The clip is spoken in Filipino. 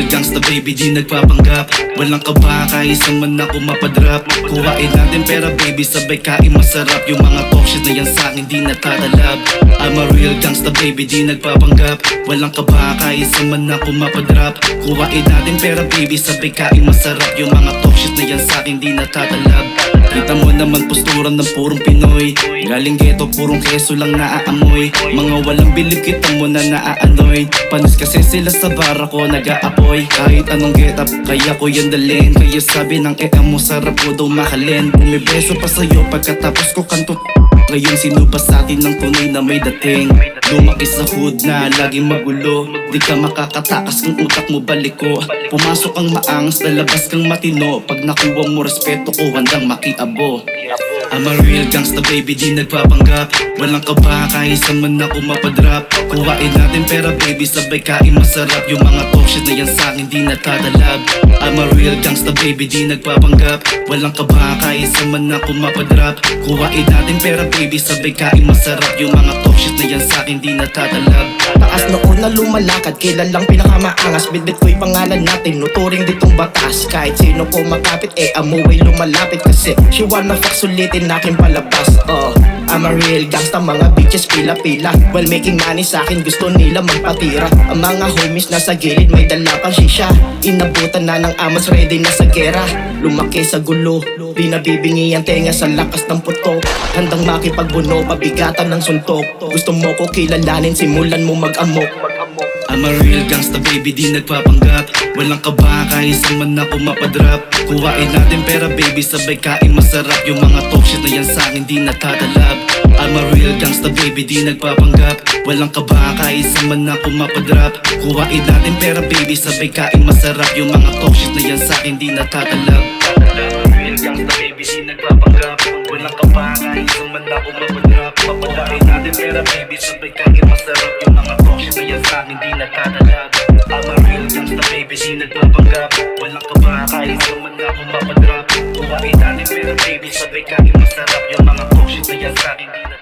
gangsta baby, di nagpapanggap. Walang kaba, kahit saan man ako mapadrap. Kuhain natin pera baby, sabay kain masarap. Yung mga talk shit na yan sa'kin di natatalab. I'm a real gangsta baby, di nagpapanggap. Walang kaba, kahit saan man ako mapadrap. Kuhain natin pera baby, sabay kain masarap. Yung mga talk shit na yan sa'kin di natatalab. Kita mo naman posturan ng purong Pinoy. Galing ghetto, purong keso lang naaamoy. Mga walang bilib, kita mo na naaanoy. Panos kasi sila sa bara ko nag-aapoy. Kahit anong get up, kaya ko yan dalhin. Kaya sabi ng mo, sarap ko daw mahalin. Bumibeso pa sa'yo pagkatapos ko kanto. Ngayon sino ba sa'tin ng tunay na may dating? Lumaki sa hood na laging magulo. Di ka makakatakas kung utak mo baliko. Pumasok kang maangas, lalabas kang matino. Pag nakuha mo respeto ko, handang makiabo. I'm a real gangsta baby, di nagpapanggap. Walang kaba, kahit saan man ako mapadrap. Kuhain natin pera baby, sabay kain masarap. Yung mga talk shit na yan sa'kin di natatalab. I'm a real gangsta baby, di nagpapanggap. Walang kaba, kahit saan man ako mapadrap. Kuhain natin pera baby, sabay kain masarap. Yung mga talk shit na yan sa'kin di natatalab. Taas noon na lumalakad, kilalang pinakamaangas. Bitbit ko'y pangalan natin, nuturing ditong batas. Kahit sino po makapit, amuay lumalapit. Kasi she wanna fuck, sulitin aking palabas. I'm a real gangsta, mga bitches pila-pila. While making money sa'kin, gusto nila magpatira. Ang mga homies nasa gilid, may dala pang shisha. Inabutan na ng amas, ready na sa gera. Lumaki sa gulo, di nabibingi ang tenga sa lakas ng putok. Handang makipagbuno, pabigatan ng suntok. Gusto mo ko kilalanin, simulan mo mag-amok. I'm a real gangsta baby, di nagpapanggap. Walang kaba, kahit saan man ako mapadrap. Kuhain natin pera baby, sabay kain masarap. Yung mga talk shit na yan sa'kin di natatalab. I'm a real gangsta baby, di nagpapanggap. Walang kaba, kahit saan man ako mapadrap. Kuhain natin pera baby, sabay kain masarap. Yung mga talk shit na yan sa'kin di natatalab. I'm a real gangsta baby, di nagpapanggap. Walang kaba, kahit saan man ako mapadrap. Kuhain natin pera baby, sabay kain masarap. Yung mga talk shit na yan sa'kin di natatalab. I'm a real gangsta baby, di nagpapanggap. Walang kaba, kahit saan man ako mapadrap. Kuhain natin pera baby, sabay kain masarap. Yung mga talk shit na yan sa'kin di natatalab.